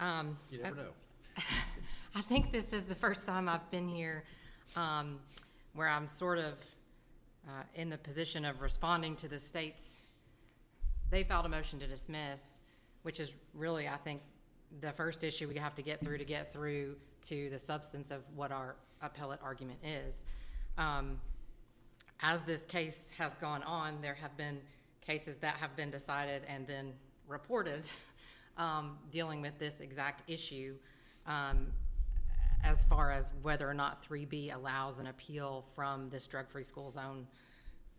You never know. I think this is the first time I've been here where I'm sort of in the position of responding to the state's. They filed a motion to dismiss, which is really, I think, the first issue we have to get through to the substance of what our appellate argument is. As this case has gone on, there have been cases that have been decided and then reported dealing with this exact issue as far as whether or not 3B allows an appeal from this drug-free school zone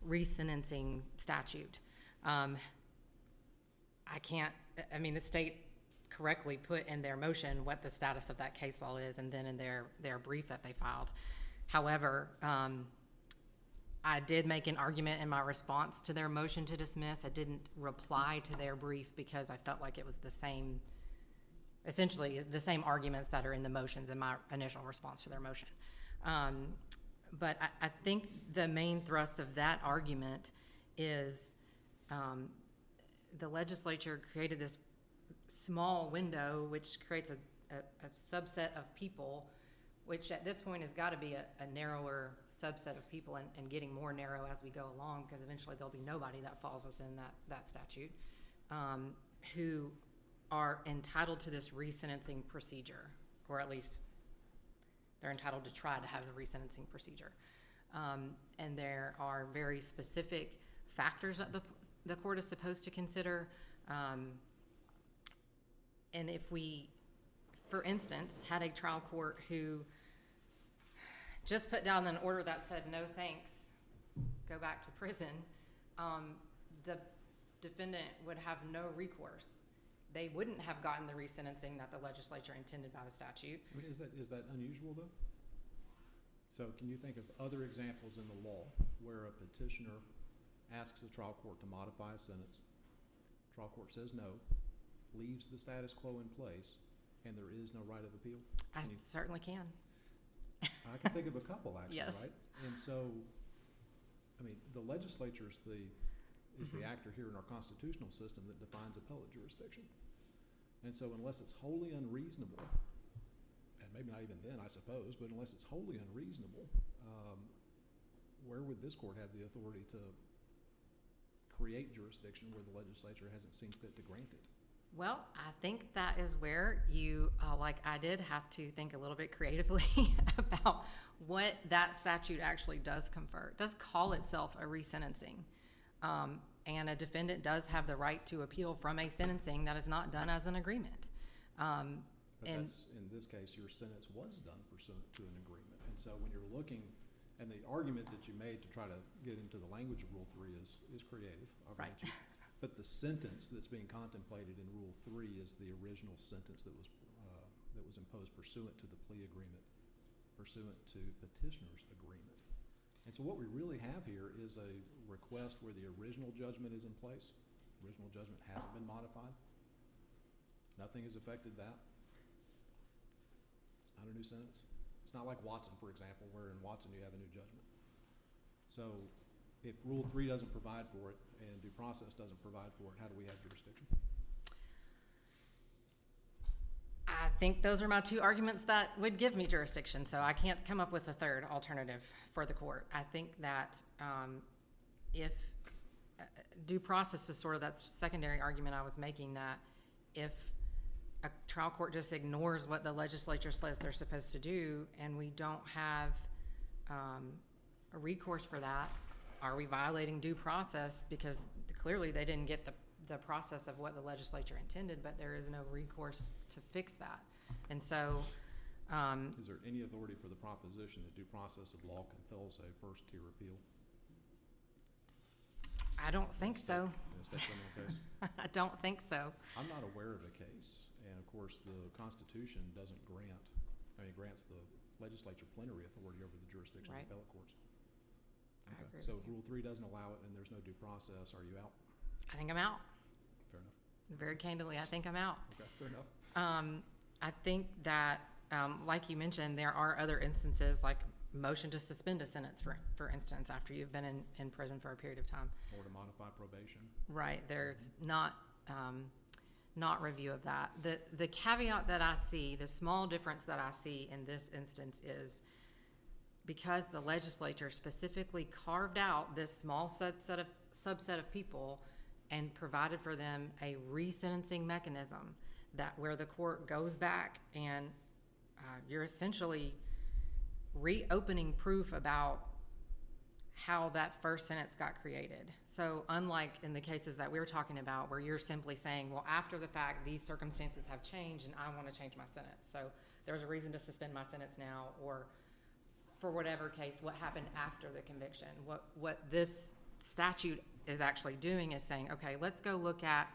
resentencing statute. The state correctly put in their motion what the status of that case law is, and then in their brief that they filed. However, I did make an argument in my response to their motion to dismiss. I didn't reply to their brief because I felt like it was essentially the same arguments that are in the motions in my initial response to their motion. But I think the main thrust of that argument is the legislature created this small window which creates a subset of people, which at this point has got to be a narrower subset of people and getting more narrow as we go along, because eventually there'll be nobody that falls within that statute, who are entitled to this resentencing procedure, or at least they're entitled to try to have the resentencing procedure. And there are very specific factors that the court is supposed to consider. And if we, for instance, had a trial court who just put down an order that said, no thanks, go back to prison, the defendant would have no recourse. They wouldn't have gotten the resentencing that the legislature intended by the statute. I mean, is that unusual, though? So can you think of other examples in the law where a petitioner asks a trial court to modify a sentence, trial court says no, leaves the status quo in place, and there is no right of appeal? I certainly can. I can think of a couple, actually, yes. Right? And so, I mean, the legislature is the actor here in our constitutional system that defines appellate jurisdiction. And so unless it's wholly unreasonable, and maybe not even then, I suppose, but unless it's wholly unreasonable, where would this court have the authority to create jurisdiction where the legislature hasn't seen fit to grant it? Well, I think that is where you, like I did, have to think a little bit creatively about what that statute actually does confer. It does call itself a resentencing. And a defendant does have the right to appeal from a sentencing that is not done as an agreement. But that's, in this case, your sentence was done pursuant to an agreement. And so when you're looking, and the argument that you made to try to get into the language of Rule 3 is creative. Right. But the sentence that's being contemplated in Rule 3 is the original sentence that was imposed pursuant to the plea agreement, pursuant to petitioner's agreement. And so what we really have here is a request where the original judgment is in place. The original judgment hasn't been modified. Nothing has affected that. Not a new sentence. It's not like Watson, for example, where in Watson you have a new judgment. So if Rule 3 doesn't provide for it and due process doesn't provide for it, how do we have jurisdiction? I think those are my two arguments that would give me jurisdiction, so I can't come up with a third alternative for the court. I think that if due process is sort of that secondary argument I was making, that if a trial court just ignores what the legislature says they're supposed to do and we don't have a recourse for that, are we violating due process? Because clearly they didn't get the process of what the legislature intended, but there is no recourse to fix that. And so is there any authority for the proposition that due process of law compels a first tier appeal? I don't think so. In a state criminal case? I don't think so. I'm not aware of a case, and of course the Constitution doesn't grant, it grants the legislature plenary authority over the jurisdiction right. of appellate courts. Okay. I agree So with if you. Rule 3 doesn't allow it and there's no due process, are you out? I think I'm out. Fair enough. Very candidly, I think I'm out. Okay, fair enough. I think that, like you mentioned, there are other instances, like motion to suspend a sentence, for instance, after you've been in prison for a period of time. Or to modify probation. Right. There's not not review of that. The caveat that I see, the small difference that I see in this instance is because the legislature specifically carved out this small subset of people and provided for them a resentencing mechanism that where the court goes back and you're essentially reopening proof about how that first sentence got created. So unlike in the cases that we're talking about where you're simply saying, well, after the fact, these circumstances have changed and I want to change my sentence. So there's a reason to suspend my sentence now, or for whatever case, what happened after the conviction. What this statute is actually doing is saying, okay, let's go look at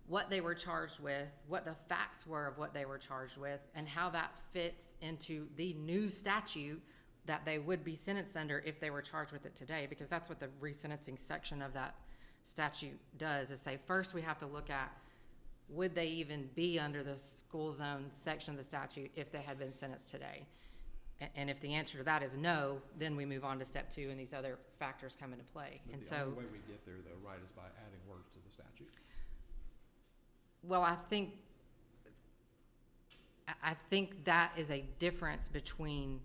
what they were charged with, what the facts were of what they were charged with, and how that fits into the new statute that they would be sentenced under if they were charged with it today, because that's what the resentencing section of that statute does, is say first we have to look at would they even be under the school zone section of the statute if they had been sentenced today. And if the answer to that is no, then we move on to step 2 and these other factors come into play. But and the so only way we get there, though, right, is by adding words to the statute. well, I think that is a difference between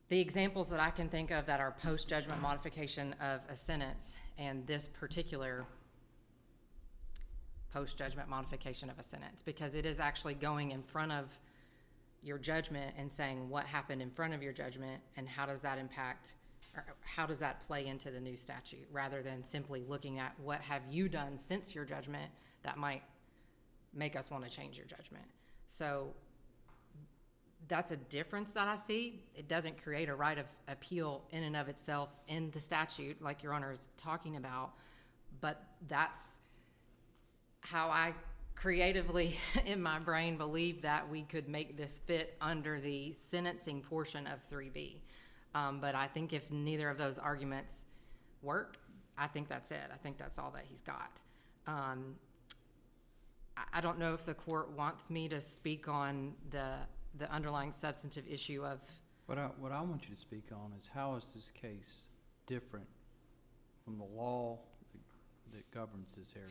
the examples that I can think of that are post-judgment modification of a sentence and this particular post-judgment modification of a sentence, because it is actually going in front of your judgment and saying what happened in front of your judgment and how does that impact, or how does that play into the new statute, rather than simply looking at what have you done since your judgment that might make us want to change your judgment. So that's a difference that I see. It doesn't create a right of appeal in and of itself in the statute like Your Honor is talking about, but that's how I creatively in my brain believe that we could make this fit under the sentencing portion of 3B. But I think if neither of those arguments work, I think that's it. I think that's all that he's got. I don't know if the court wants me to speak on the underlying substantive issue of. What I want you to speak on is how is this case different from the law that governs this area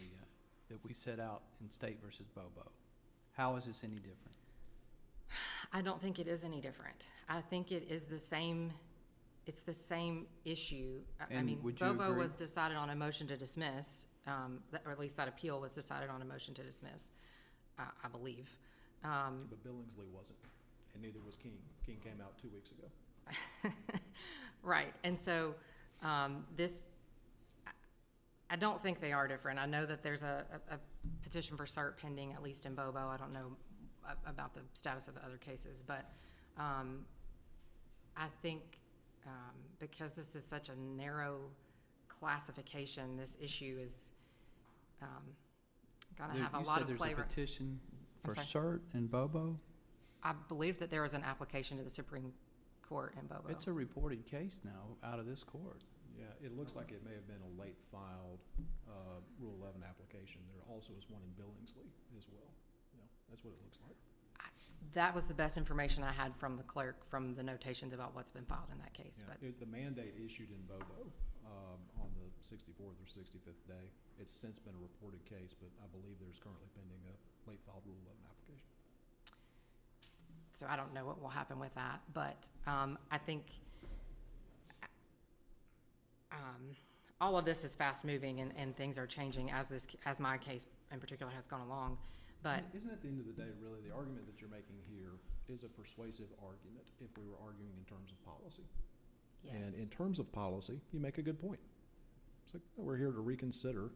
that we set out in State versus Bobo? How is this any different? I don't think it is any different. I think it is the same. It's the same issue. I mean, Bobo was decided on a motion to dismiss, or at least that appeal was decided on a motion to dismiss, I believe. But Billingsley wasn't, and neither was King. King came out 2 weeks ago. Right, and so this, I don't think they are different. I know that there's a petition for cert pending, at least in Bobo. I don't know about the status of the other cases, but I think because this is such a narrow classification, this issue is going to have a lot of flavor. There's a petition for cert in Bobo? I believe that there was an application to the Supreme Court in Bobo. It's a reported case now out of this court. Yeah, it looks like it may have been a late filed Rule 11 application. There also is one in Billingsley as well. Yeah, that's what it looks like. That was the best information I had from the clerk, from the notations about what's been filed in that case. Yeah, but the mandate issued in Bobo on the 64th or 65th day. It's since been a reported case, but I believe there's currently pending a late filed Rule 11 application. So I don't know what will happen with that, but I think all of this is fast moving and things are changing as my case in particular has gone along. But isn't at the end of the day, really, the argument that you're making here is a persuasive argument if we were arguing in terms of policy. yes. And in terms of policy, you make a good point. It's like, oh, we're here to reconsider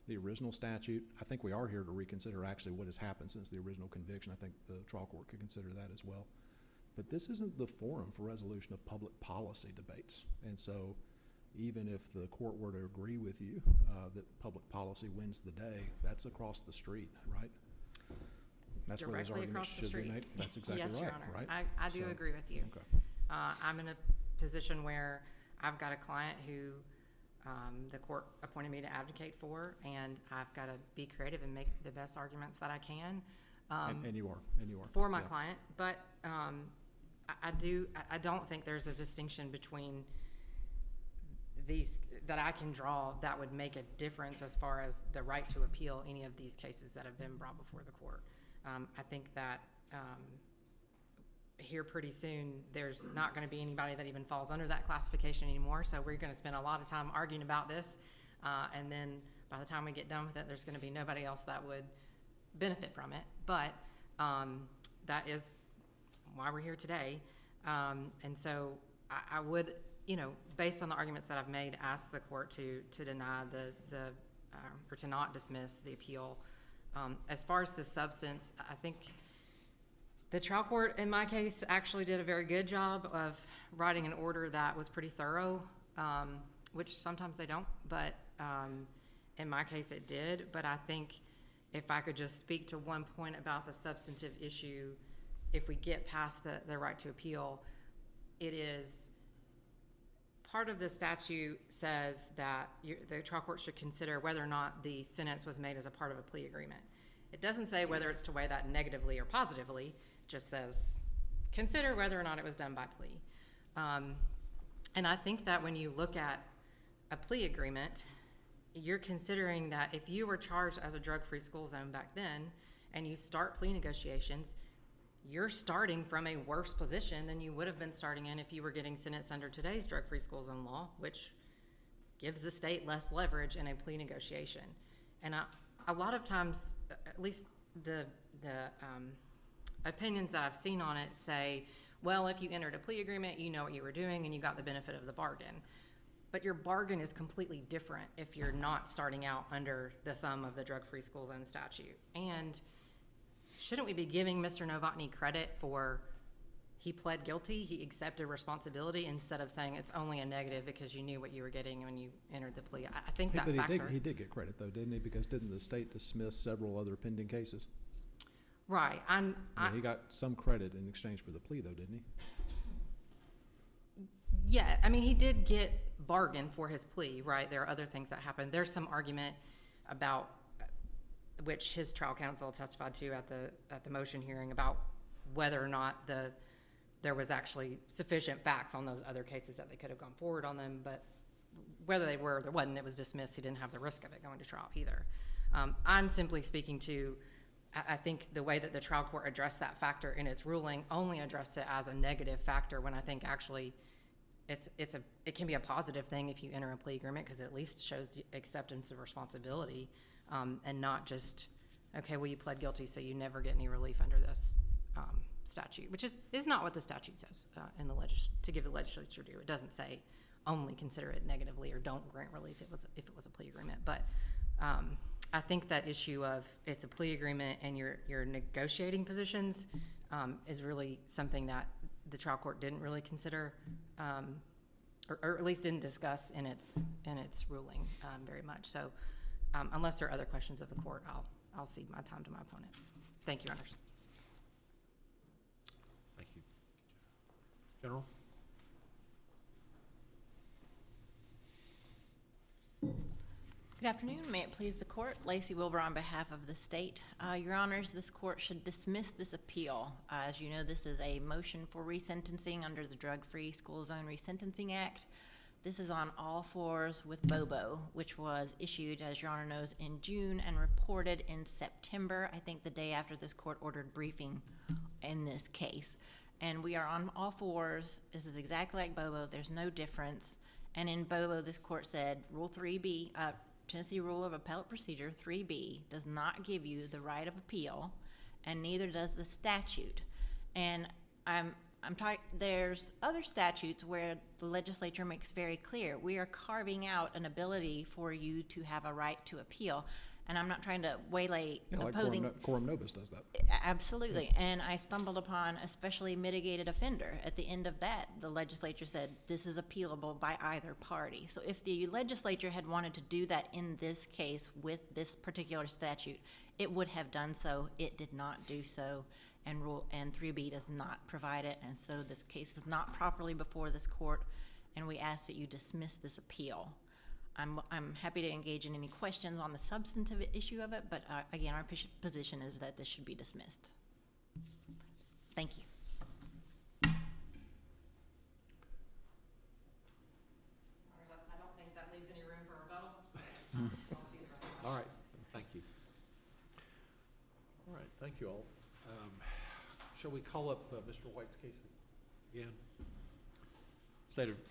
the original statute. I think we are here to reconsider actually what has happened since the original conviction. I think the trial court could consider that as well. But this isn't the forum for resolution of public policy debates. And so even if the court were to agree with you that public policy wins the day, that's across the street, right? That's where those Directly arguments across the should be street. made. That's exactly Yes, right, Your Honor. right? I do agree with you. Okay. I'm in a position where I've got a client who the court appointed me to advocate for, and I've got to be creative and make the best arguments that I can. And you are. For my client. But I don't think there's a distinction between these, that I can draw that would make a difference as far as the right to appeal any of these cases that have been brought before the court. I think that here pretty soon, there's not going to be anybody that even falls under that classification anymore. So we're going to spend a lot of time arguing about this. And then by the time we get done with it, there's going to be nobody else that would benefit from it. But that is why we're here today. And so I would, based on the arguments that I've made, ask the court to deny or to not dismiss the appeal. As far as the substance, I think the trial court, in my case, actually did a very good job of writing an order that was pretty thorough, which sometimes they don't, but in my case it did. But I think if I could just speak to one point about the substantive issue, if we get past the right to appeal, it is part of the statute says that the trial court should consider whether or not the sentence was made as a part of a plea agreement. It doesn't say whether it's to weigh that negatively or positively. It just says consider whether or not it was done by plea. And I think that when you look at a plea agreement, you're considering that if you were charged as a drug-free school zone back then and you start plea negotiations, you're starting from a worse position than you would have been starting in if you were getting sentenced under today's drug-free school zone law, which gives the state less leverage in a plea negotiation. And a lot of times, at least the opinions that I've seen on it say, well, if you entered a plea agreement, you know what you were doing and you got the benefit of the bargain. But your bargain is completely different if you're not starting out under the thumb of the drug-free school zone statute. And shouldn't we be giving Mr. Novatne credit for he pled guilty, he accepted responsibility, instead of saying it's only a negative because you knew what you were getting when you entered the plea? I think that factor. He did get credit, though, didn't he? Because didn't the state dismiss several other pending cases? Right. He got some credit in exchange for the plea, though, didn't he? Yeah, I mean, he did get bargain for his plea, right? There are other things that happened. There's some argument about which his trial counsel testified to at the motion hearing about whether or not there was actually sufficient facts on those other cases that they could have gone forward on them, but whether they were or there wasn't, it was dismissed. He didn't have the risk of it going to trial either. I'm simply speaking to, I think the way that the trial court addressed that factor in its ruling only addressed it as a negative factor, when I think actually it can be a positive thing if you enter a plea agreement, because it at least shows the acceptance of responsibility, and not just, okay, well, you pled guilty, so you never get any relief under this statute, which is not what the statute says to give the legislature due. It doesn't say only consider it negatively or don't grant relief if it was a plea agreement. But I think that issue of it's a plea agreement and your negotiating positions is really something that the trial court didn't really consider, or at least didn't discuss in its ruling very much. So unless there are other questions of the court, I'll cede my time to my opponent. Thank you, Your Honors. Thank you. General? Good afternoon. May it please the court. Lacey Wilbur on behalf of the state. Your Honors, this court should dismiss this appeal. As you know, this is a motion for resentencing under the Drug-Free School Zone Resentencing Act. This is on all fours with Bobo, which was issued, as Your Honor knows, in June and reported in September, I think the day after this court ordered briefing in this case. And we are on all fours. This is exactly like Bobo. There's no difference. And in Bobo, this court said Rule 3B, Tennessee Rule of Appellate Procedure 3B does not give you the right of appeal, and neither does the statute. And I'm talking, there's other statutes where the legislature makes very clear we are carving out an ability for you to have a right to appeal. And I'm not trying to waylay opposing. Like Quorum Nobis does that. Absolutely. And I stumbled upon especially mitigated offender. At the end of that, the legislature said this is appealable by either party. So if the legislature had wanted to do that in this case with this particular statute, it would have done so. It did not do so, and 3B does not provide it. And so this case is not properly before this court, and we ask that you dismiss this appeal. I'm happy to engage in any questions on the substantive issue of it, but again, our position is that this should be dismissed. Thank you. I don't think all. Shall we call up Mr. White's case again? State of